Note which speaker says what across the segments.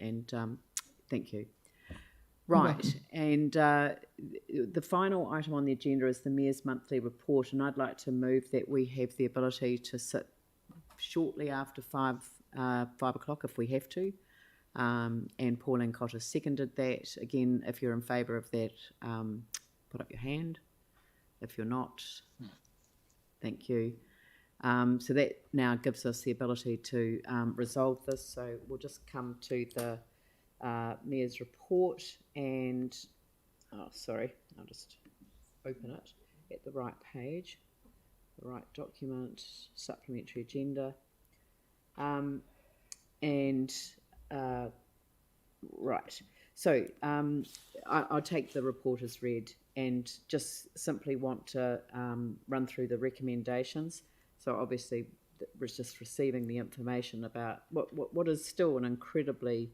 Speaker 1: and thank you. Right, and the final item on the agenda is the Mayor's monthly report, and I'd like to move that we have the ability to sit shortly after 5 o'clock if we have to, and Pauline Cotter seconded that. Again, if you're in favour of that, put up your hand. If you're not, thank you. So that now gives us the ability to resolve this. So we'll just come to the Mayor's report, and sorry, I'll just open it at the right page, the right document, supplementary agenda, right. So I'll take the report as read and just simply want to run through the recommendations. So obviously we're just receiving the information about what is still an incredibly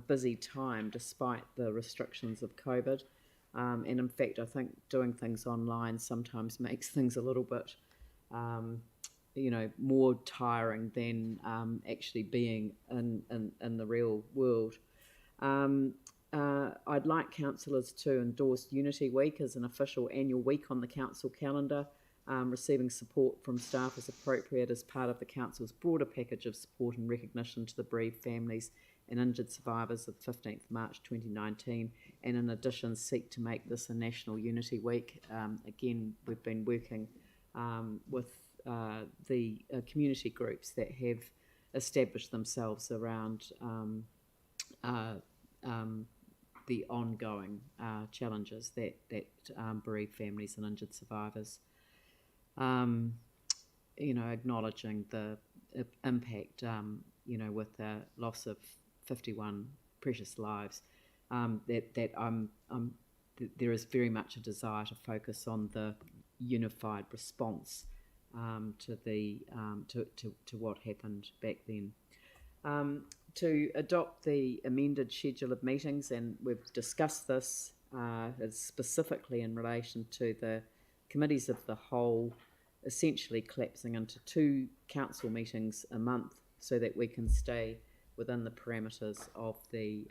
Speaker 1: busy time despite the restrictions of COVID. And in fact, I think doing things online sometimes makes things a little bit, more tiring than actually being in the real world. I'd like councillors to endorse Unity Week as an official annual week on the council calendar, receiving support from staff as appropriate as part of the council's broader package of support and recognition to the bereaved families and injured survivors of 15th March 2019, and in addition seek to make this a National Unity Week. Again, we've been working with the community groups that have established themselves around the ongoing challenges that bereaved families and injured survivors, acknowledging the impact, with the loss of 51 precious lives, there is very much a desire to focus on the unified response to what happened back then. To adopt the amended schedule of meetings, and we've discussed this specifically in relation to the committees of the whole essentially collapsing into 2 council meetings a month so that we can stay within the parameters of the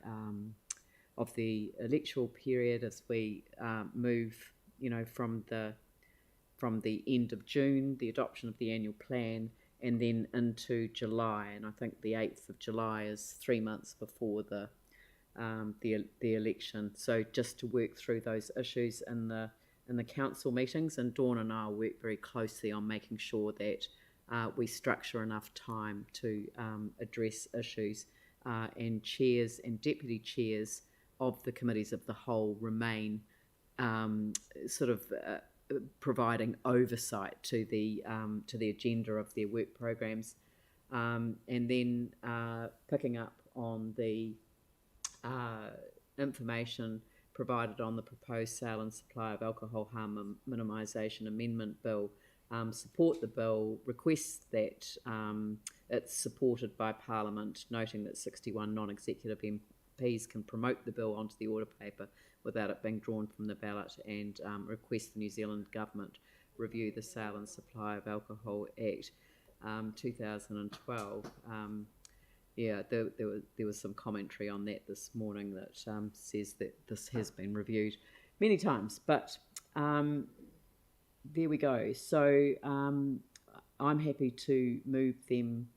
Speaker 1: electoral period as we move, from the end of June, the adoption of the annual plan, and then into July. And I think the 8th of July is 3 months before the election. So just to work through those issues in the council meetings, and Dawn and I will work very closely on making sure that we structure enough time to address issues, and chairs and deputy chairs of the committees of the whole remain providing oversight to the agenda of their work programs, and then picking up on the information provided on the proposed sale and supply of alcohol harm minimisation amendment bill. Support the bill, request that it's supported by Parliament, noting that 61 non-executive MPs can promote the bill onto the order paper without it being drawn from the ballot, and request the New Zealand Government review the Sale and Supply of Alcohol Act 2012. There was some commentary on that this morning that says that this has been reviewed many times, but there we go. So I'm happy to move them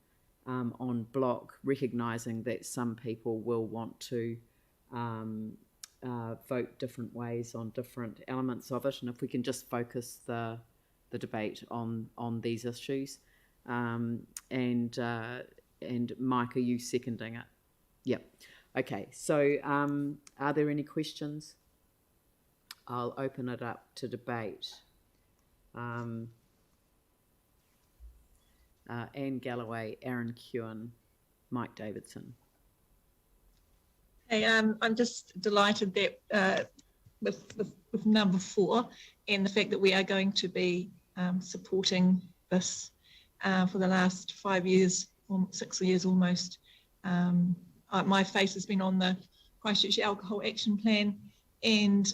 Speaker 1: on block, recognising that some people will want to vote different ways on different elements of it, and if we can just focus the debate on these issues. And Mike, are you seconding it? Yep. Okay, so are there any questions? I'll open it up to debate. Anne Galloway, Aaron Kewen, Mike Davidson.
Speaker 2: Hey, I'm just delighted that with number 4 and the fact that we are going to be supporting this for the last 5 years, or 6 years almost. My face has been on the Christchurch Alcohol Action Plan, and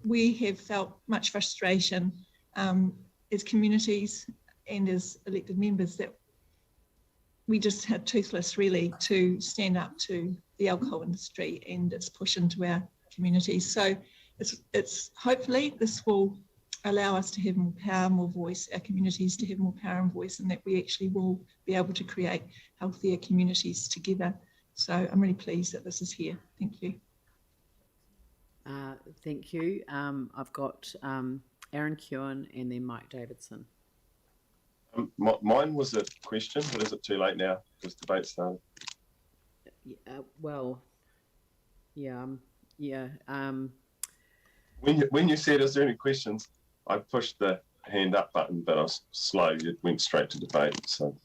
Speaker 2: we have felt much frustration as communities and as elected members that we just had toothless really to stand up to the alcohol industry and its push into our communities. So it's hopefully this will allow us to have more power, more voice, our communities to have more power and voice, and that we actually will be able to create healthier communities together. So I'm really pleased that this is here. Thank you.
Speaker 1: Thank you. I've got Aaron Kewen and then Mike Davidson.
Speaker 3: Mine was a question, but is it too late now because debate started? When you said, is there any questions, I pushed the hand up button, but I was slow. It went straight to debate. So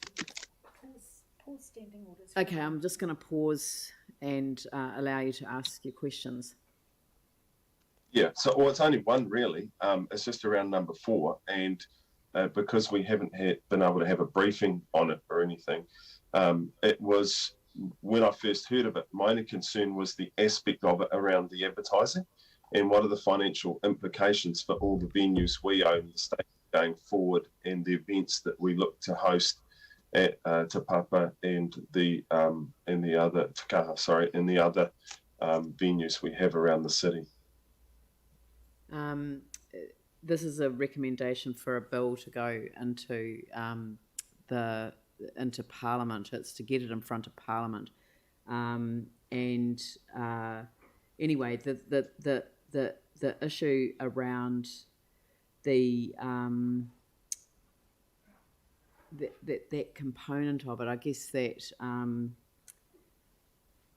Speaker 4: pause standing orders.
Speaker 1: Okay, I'm just going to pause and allow you to ask your questions.
Speaker 3: yeah, so it's only one really. It's just around number 4, and because we haven't been able to have a briefing on it or anything, it was, when I first heard of it, my only concern was the aspect of it around the advertising and what are the financial implications for all the venues we own the state going forward and the events that we look to host at Te Papa and the other Takaha, and the other venues we have around the city.
Speaker 1: This is a recommendation for a bill to go into into Parliament. It's to get it in front of Parliament, anyway, the issue around that component of it, I guess that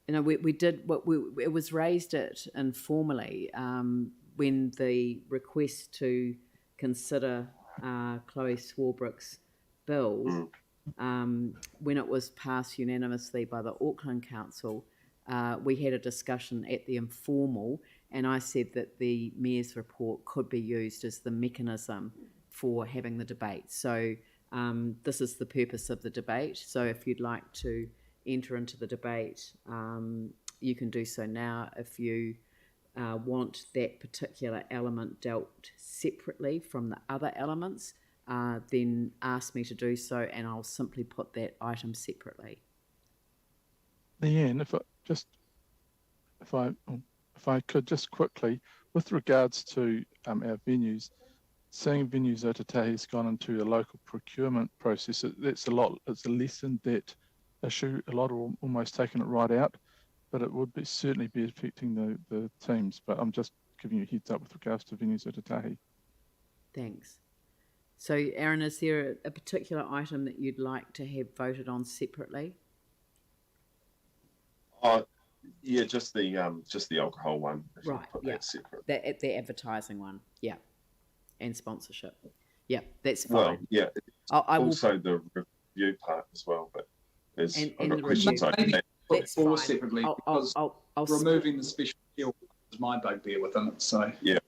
Speaker 1: we did it was raised informally when the request to consider Chloe Swarbrick's bill, when it was passed unanimously by the Auckland Council, we had a discussion at the informal, and I said that the Mayor's report could be used as the mechanism for having the debate. So this is the purpose of the debate. So if you'd like to enter into the debate, you can do so now. If you want that particular element dealt separately from the other elements, then ask me to do so, and I'll simply put that item separately.
Speaker 5: Leanne, if I could just quickly, with regards to our venues, seeing Venues Otatahi has gone into a local procurement process, it's a lesson that issue. A lot of almost taken it right out, but it would certainly be affecting the teams. But I'm just giving you a heads up with regards to Venues Otatahi.
Speaker 1: Thanks. So, Aaron, is there a particular item that you'd like to have voted on separately?
Speaker 3: Yeah, just the alcohol one.
Speaker 1: Right. Yeah. The advertising one. Yeah. And sponsorship. Yeah, that's fine.
Speaker 3: Well, yeah.
Speaker 1: I
Speaker 3: also
Speaker 1: will,
Speaker 3: the review part as well, but there's
Speaker 1: and
Speaker 3: I've got questions I can
Speaker 1: that's
Speaker 6: four
Speaker 1: fine.
Speaker 6: separately because
Speaker 1: I'll
Speaker 6: removing the special deal is my bugbear within it. So
Speaker 1: yeah.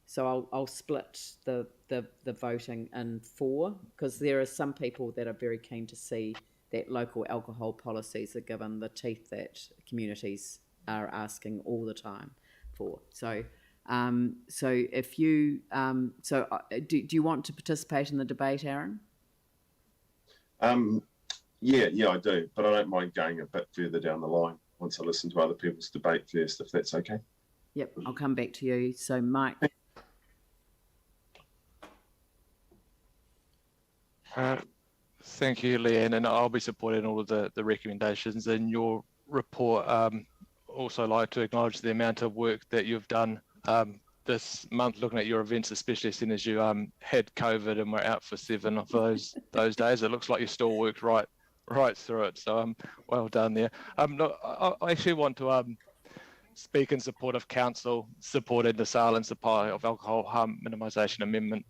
Speaker 1: So I'll split the voting in 4, because there are some people that are very keen to see that local alcohol policies are given the teeth that communities are asking all the time for. So if you do you want to participate in the debate, Aaron?
Speaker 3: Yeah, I do, but I don't mind going a bit further down the line once I listen to other people's debate first, if that's okay.
Speaker 1: Yep, I'll come back to you. So, Mike.
Speaker 7: Thank you, Leanne, and I'll be supporting all of the recommendations in your report. Also like to acknowledge the amount of work that you've done this month looking at your events, especially as soon as you had COVID and were out for 7 of those days. It looks like you still worked right through it, so well done there. Look, I actually want to speak in support of Council supporting the Sale and Supply of Alcohol Harm Minimisation Amendment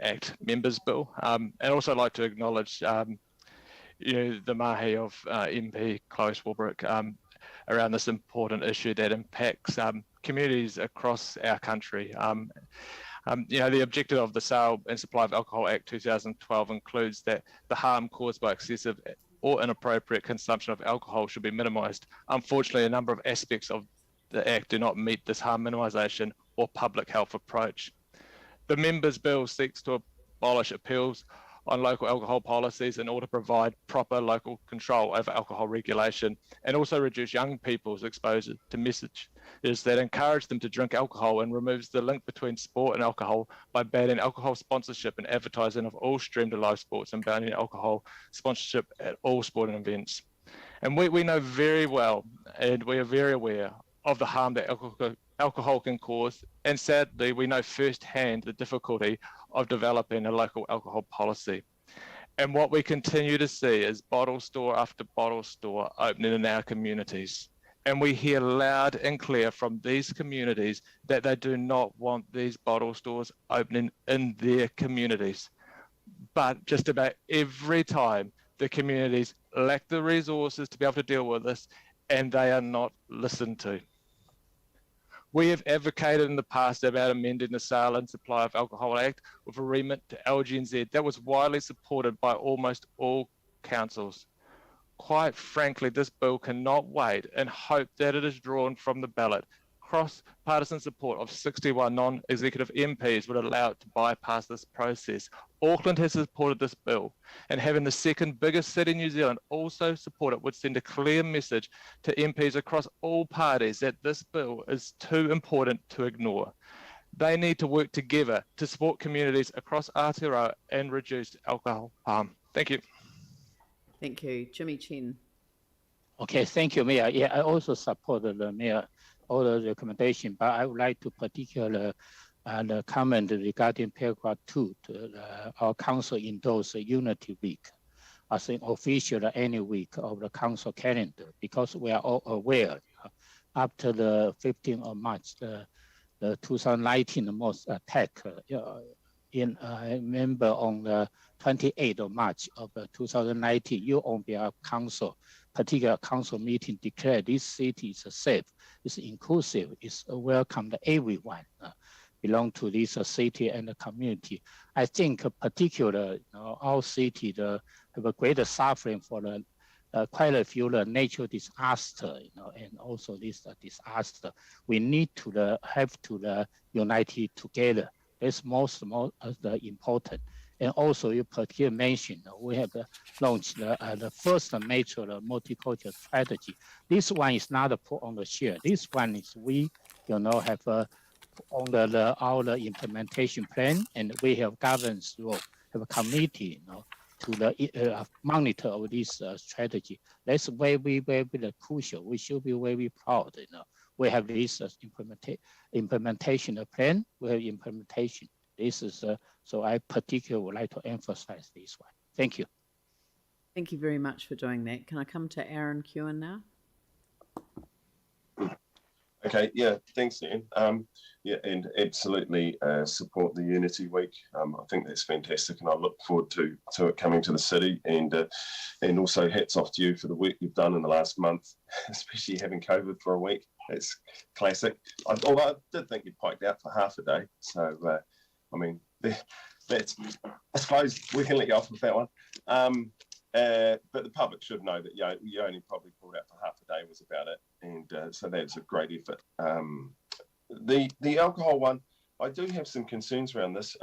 Speaker 7: Act Members Bill, and also like to acknowledge the mahi of MP Chloe Swarbrick around this important issue that impacts communities across our country. The objective of the Sale and Supply of Alcohol Act 2012 includes that the harm caused by excessive or inappropriate consumption of alcohol should be minimised. Unfortunately, a number of aspects of the Act do not meet this harm minimisation or public health approach. The Members' Bill seeks to abolish appeals on local alcohol policies in order to provide proper local control over alcohol regulation and also reduce young people's exposure to messages that encourage them to drink alcohol and removes the link between sport and alcohol by banning alcohol sponsorship and advertising of all streamed live sports and banning alcohol sponsorship at all sporting events. And we know very well, and we are very aware of the harm that alcohol can cause. And sadly, we know firsthand the difficulty of developing a local alcohol policy. And what we continue to see is bottle store after bottle store opening in our communities. And we hear loud and clear from these communities that they do not want these bottle stores opening in their communities. But just about every time, the communities lack the resources to be able to deal with this, and they are not listened to. We have advocated in the past about amending the Sale and Supply of Alcohol Act with a remit to LGNZ that was widely supported by almost all councils. Quite frankly, this bill cannot wait and hope that it is drawn from the ballot. Cross-partisan support of 61 non-executive MPs would allow it to bypass this process. Auckland has supported this bill, and having the second biggest city in New Zealand also support it would send a clear message to MPs across all parties that this bill is too important to ignore. They need to work together to support communities across Aotearoa and reduce alcohol harm. Thank you.
Speaker 1: Thank you. Jimmy Chen.
Speaker 8: Okay, thank you, Mayor. Yeah, I also support the Mayor, all the recommendation, but I would like to particularly comment regarding paragraph 2, our council endorse Unity Week as an official any week of the council calendar, because we are all aware after the 15th of March, the 2019 most attack I remember on the 28th of March of 2019, you on behalf of council, particular council meeting declared this city is safe, it's inclusive, it's welcome to everyone belong to this city and the community. I think particularly our city have a greater suffering for the quite a few natural disaster, and also this disaster. We need to have to unite together. That's most important. And also, you particularly mentioned we have launched the first major multicultural strategy. This one is not put on the share. This one is we, have on our implementation plan, and we have governance role, have a committee, to monitor of this strategy. That's very crucial. We should be very proud. We have this implementation plan. We have implementation. This is so I particularly would like to emphasize this one. Thank you.
Speaker 1: Thank you very much for doing that. Can I come to Aaron Kewen now?
Speaker 3: Okay, yeah, thanks, Ian. Yeah, and absolutely support the Unity Week. I think that's fantastic, and I look forward to it coming to the city. And also hats off to you for the work you've done in the last month, especially having COVID for a week. It's classic. Although I did think you piked out for half a day. So, I mean, that's, I suppose we can let you off with that one. But the public should know that you only probably pulled out for half a day was about it, and so that's a great effort. The alcohol one, I do have some concerns around this.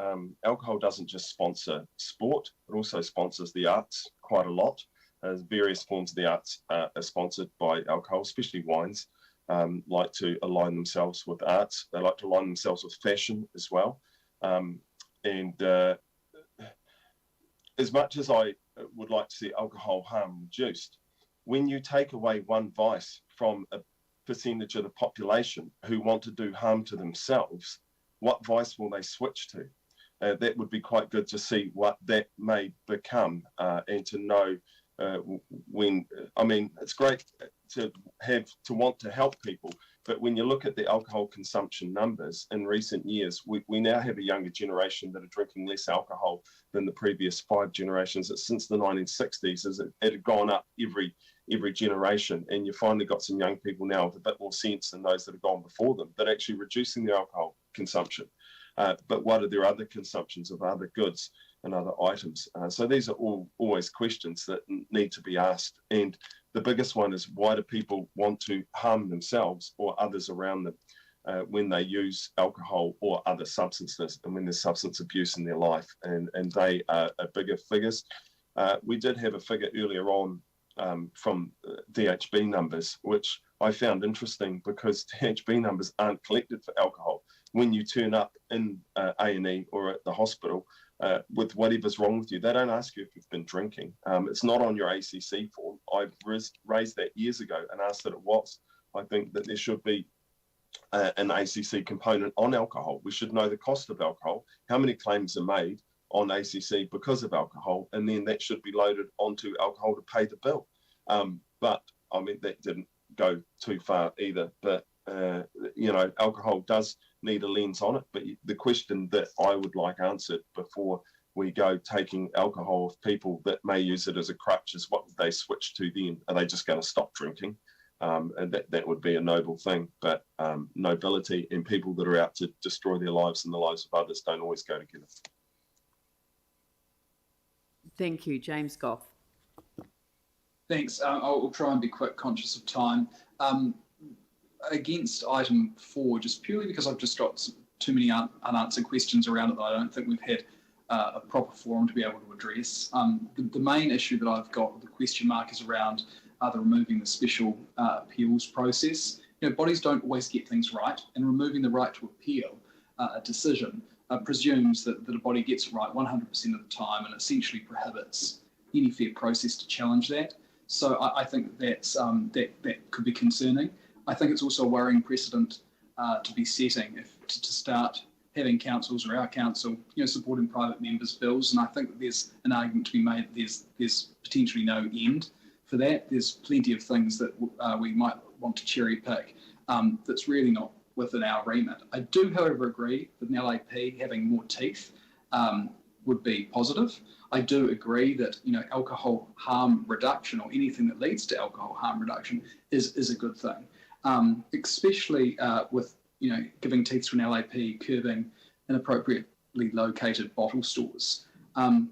Speaker 3: Alcohol doesn't just sponsor sport; it also sponsors the arts quite a lot. Various forms of the arts are sponsored by alcohol, especially wines. Like to align themselves with arts. They like to align themselves with fashion as well. As much as I would like to see alcohol harm reduced, when you take away one vice from a percentage of the population who want to do harm to themselves, what vice will they switch to? That would be quite good to see what that may become, and to know when, I mean, it's great to want to help people, but when you look at the alcohol consumption numbers in recent years, we now have a younger generation that are drinking less alcohol than the previous 5 generations. Since the 1960s, it had gone up every generation, and you finally got some young people now with a bit more sense than those that have gone before them, but actually reducing their alcohol consumption. But what are their other consumptions of other goods and other items? So these are always questions that need to be asked. And the biggest one is, why do people want to harm themselves or others around them? when they use alcohol or other substances, and when there's substance abuse in their life, and they are bigger figures. We did have a figure earlier on from DHB numbers, which I found interesting because DHB numbers aren't collected for alcohol. When you turn up in A&E or at the hospital with whatever's wrong with you, they don't ask you if you've been drinking. It's not on your ACC form. I raised that years ago and asked that it was. I think that there should be an ACC component on alcohol. We should know the cost of alcohol, how many claims are made on ACC because of alcohol, and then that should be loaded onto alcohol to pay the bill. But I mean, that didn't go too far either. But you know, alcohol does need a lens on it. But the question that I would like answered before we go taking alcohol of people that may use it as a crutch is, what would they switch to then? Are they just going to stop drinking? And that would be a noble thing. But nobility and people that are out to destroy their lives and the lives of others don't always go together.
Speaker 1: Thank you. James Goff.
Speaker 6: Thanks. I'll try and be quick, conscious of time. Against item 4, just purely because I've just got too many unanswered questions around it that I don't think we've had a proper forum to be able to address. The main issue that I've got with the question mark is around the removing the special appeals process. You know, bodies don't always get things right, and removing the right to appeal a decision presumes that a body gets it right 100% of the time, and essentially prohibits any fair process to challenge that. So I think that's that could be concerning. I think it's also a worrying precedent to be setting to start having councils or our council, you know, supporting private members' bills. And I think that there's an argument to be made that there's potentially no end for that. There's plenty of things that we might want to cherry pick that's really not within our remit. I do, however, agree that an LAP having more teeth would be positive. I do agree that, you know, alcohol harm reduction, or anything that leads to alcohol harm reduction, is a good thing, especially with, you know, giving teeth to an LAP, curbing inappropriately located bottle stores.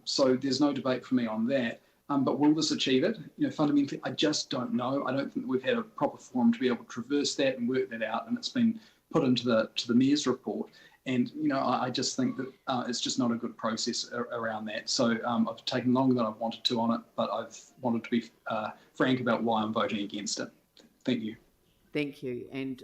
Speaker 6: So there's no debate for me on that. But will this achieve it? You know, fundamentally, I just don't know. I don't think that we've had a proper forum to be able to traverse that and work that out, and it's been put into the Mayor's report. And, you know, I just think that it's just not a good process around that. So I've taken longer than I've wanted to on it, but I've wanted to be frank about why I'm voting against it. Thank you.
Speaker 1: Thank you. And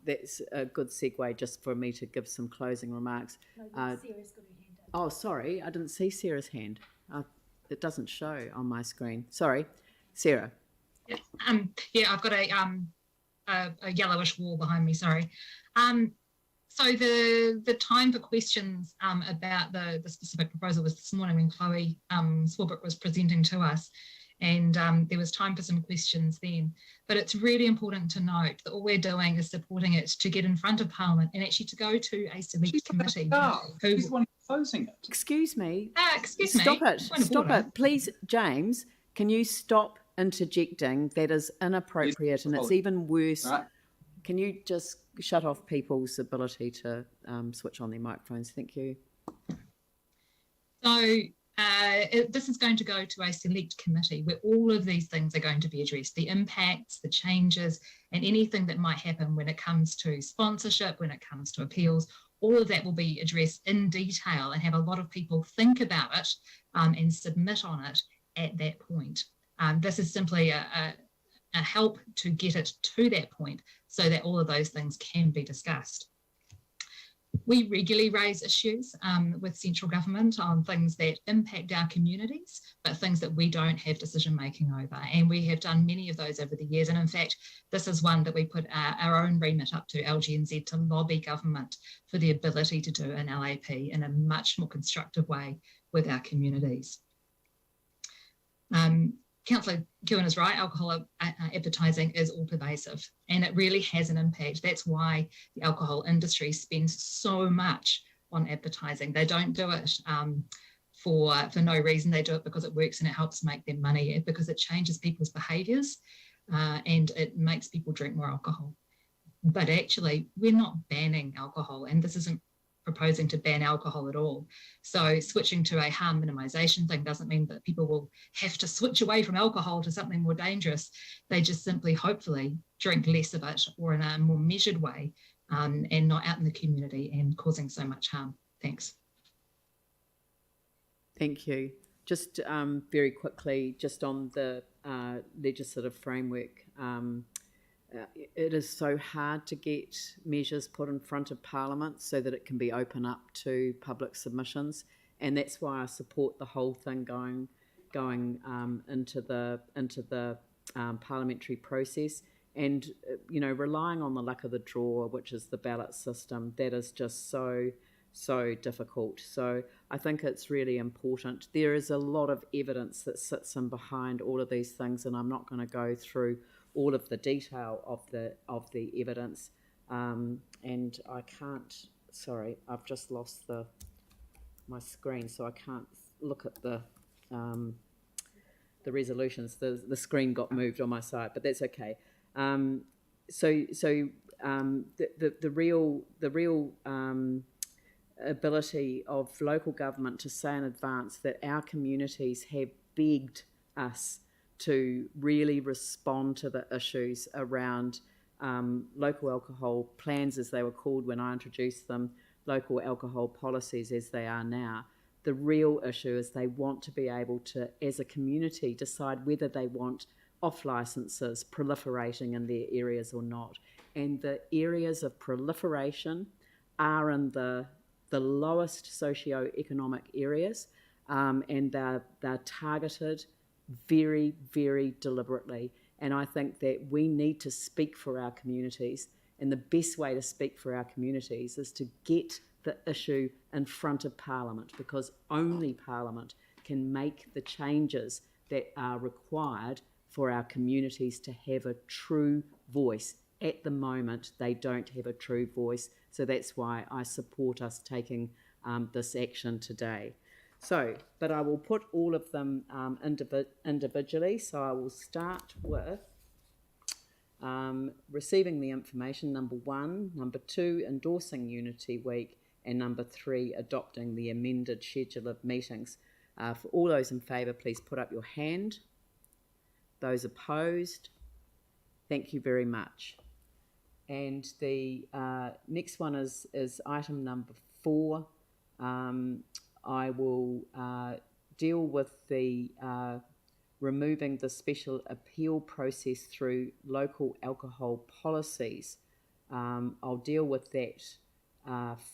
Speaker 1: that's a good segue just for me to give some closing remarks.
Speaker 4: No, Sarah's got her hand up.
Speaker 1: Oh, sorry. I didn't see Sarah's hand. It doesn't show on my screen. Sorry. Sarah.
Speaker 9: Yeah, I've got a yellowish wall behind me, sorry. So the time for questions about the specific proposal was this morning when Chloe Swarbrick was presenting to us, and there was time for some questions then. But it's really important to note that all we're doing is supporting it to get in front of Parliament and actually to go to a select committee.
Speaker 6: Who's the one opposing it?
Speaker 1: Excuse me.
Speaker 9: Excuse me.
Speaker 1: Stop it. Stop it. Please, James, can you stop interjecting? That is inappropriate, and it's even worse.
Speaker 6: Right.
Speaker 1: Can you just shut off people's ability to switch on their microphones? Thank you.
Speaker 9: So this is going to go to a select committee where all of these things are going to be addressed, the impacts, the changes, and anything that might happen when it comes to sponsorship, when it comes to appeals. All of that will be addressed in detail and have a lot of people think about it and submit on it at that point. This is simply a help to get it to that point so that all of those things can be discussed. We regularly raise issues with central government on things that impact our communities, but things that we don't have decision making over. And we have done many of those over the years. And in fact, this is one that we put our own remit up to LGNZ to lobby government for the ability to do an LAP in a much more constructive way with our communities. Councillor Kewen is right, alcohol advertising is all pervasive and it really has an impact. That's why the alcohol industry spends so much on advertising. They don't do it for no reason. They do it because it works and it helps make them money, because it changes people's behaviours and it makes people drink more alcohol. But actually, we're not banning alcohol, and this isn't proposing to ban alcohol at all. So switching to a harm minimisation thing doesn't mean that people will have to switch away from alcohol to something more dangerous. They just simply, hopefully, drink less of it or in a more measured way and not out in the community and causing so much harm. Thanks.
Speaker 1: Thank you. Just very quickly, just on the legislative framework, it is so hard to get measures put in front of Parliament so that it can be open up to public submissions, and that's why I support the whole thing going into the parliamentary process. And relying on the luck of the draw, which is the ballot system, that is just so difficult. So I think it's really important. There is a lot of evidence that sits in behind all of these things, and I'm not going to go through all of the detail of the evidence. And I can't. Sorry, I've just lost my screen, so I can't look at the resolutions. The screen got moved on my side, but that's okay. The real ability of local government to say in advance that our communities have begged us to really respond to the issues around local alcohol plans, as they were called when I introduced them, local alcohol policies as they are now. The real issue is they want to be able to, as a community, decide whether they want off licences proliferating in their areas or not. And the areas of proliferation are in the lowest socio-economic areas, and they're targeted very, very deliberately. And I think that we need to speak for our communities, and the best way to speak for our communities is to get the issue in front of Parliament, because only Parliament can make the changes that are required for our communities to have a true voice. At the moment, they don't have a true voice, so that's why I support us taking this action today. So, but I will put all of them individually. So I will start with receiving the information, number 1, number 2, endorsing Unity Week, and number 3, adopting the amended schedule of meetings. For all those in favour, please put up your hand. Those opposed, thank you very much. And the next one is item number 4. I will deal with the removing the special appeal process through local alcohol policies. I'll deal with that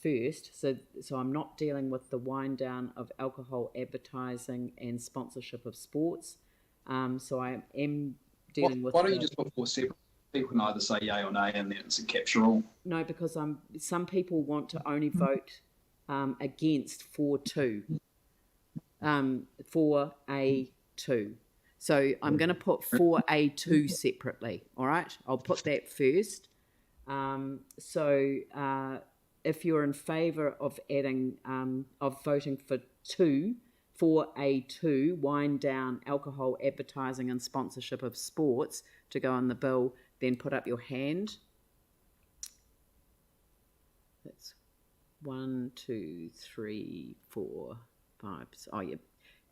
Speaker 1: first. So I'm not dealing with the wind down of alcohol advertising and sponsorship of sports. So I am dealing with.
Speaker 6: Why don't you just put 4 separate? People can either say yay or nay, and then it's a capture all. No,
Speaker 1: because some people want to only vote against 4.2, 4A2. So I'm going to put 4A2 separately. All right, I'll put that first. If you're in favour of adding of voting for 4A2, wind down alcohol advertising and sponsorship of sports to go on the bill, then put up your hand. That's 1, 2, 3, 4, 5. Oh, yeah.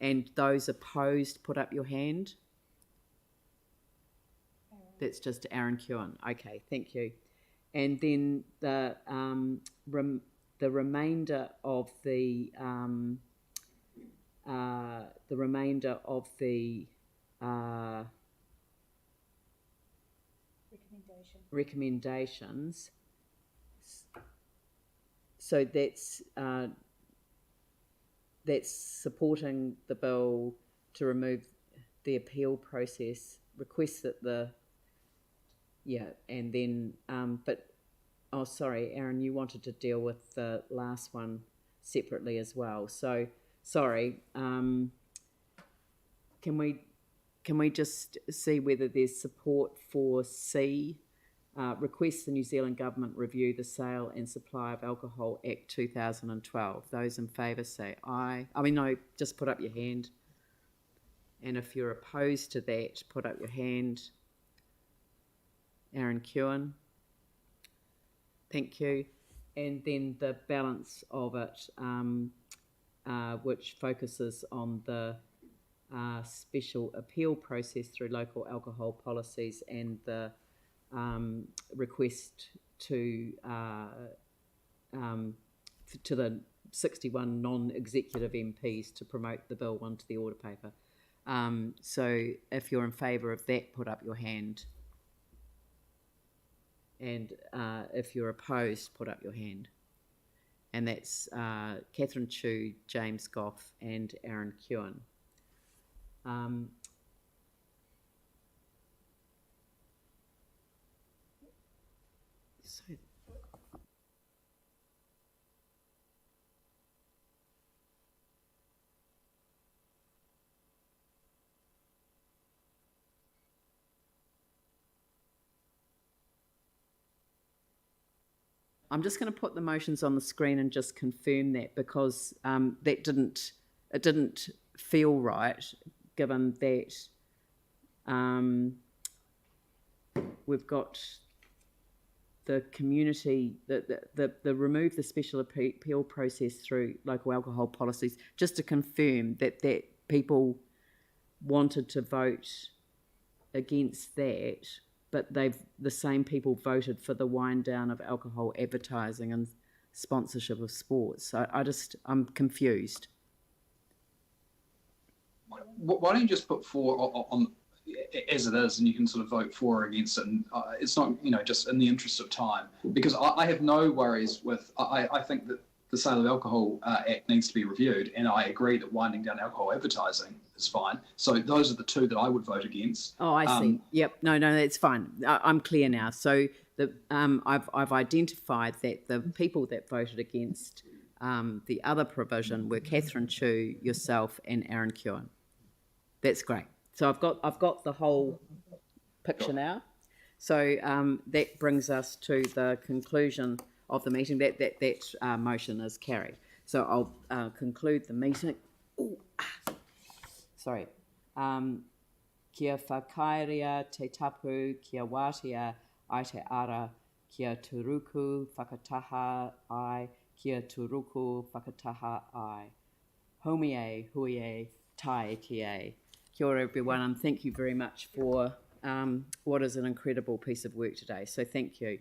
Speaker 1: And those opposed, put up your hand. That's just Aaron Kewen. Okay, thank you. And then the remainder of the recommendations. So that's supporting the bill to remove the appeal process, request that and then oh, sorry, Aaron, you wanted to deal with the last one separately as well. So sorry, can we just see whether there's support for C? Request the New Zealand Government review the Sale and Supply of Alcohol Act 2012. Those in favour say aye. No, just put up your hand. And if you're opposed to that, put up your hand. Aaron Kewen. Thank you. And then the balance of it, which focuses on the special appeal process through local alcohol policies and the request to the 61 non-executive MPs to promote the bill onto the order paper. So if you're in favour of that, put up your hand. And if you're opposed, put up your hand. And that's Catherine Chu, James Goff, and Aaron Kewen. So I'm just going to put the motions on the screen and just confirm that, because it didn't feel right, given that we've got the community, the remove the special appeal process through local alcohol policies, just to confirm that people wanted to vote against that, but the same people voted for the wind down of alcohol advertising and sponsorship of sports. So I'm confused.
Speaker 6: Why don't you just put four on as it is, and you can sort of vote for or against it, and it's not, just in the interest of time, because I have no worries with, I think that the Sale of Alcohol Act needs to be reviewed, and I agree that winding down alcohol advertising is fine. So those are the two that I would vote against.
Speaker 1: Oh, I see. Yep. No, that's fine. I'm clear now. So I've identified that the people that voted against the other provision were Catherine Chu, yourself, and Aaron Kewen. That's great. So I've got the whole picture now. So that brings us to the conclusion of the meeting. That motion is carried. So I'll conclude the meeting. Sorry. Kia whakairea te tapu, kia wātea ai te ara, kia turuku whakataha ai, kia turuku whakataha ai. Homie hui tai kia. Kia ora everyone, and thank you very much for what is an incredible piece of work today. So thank you.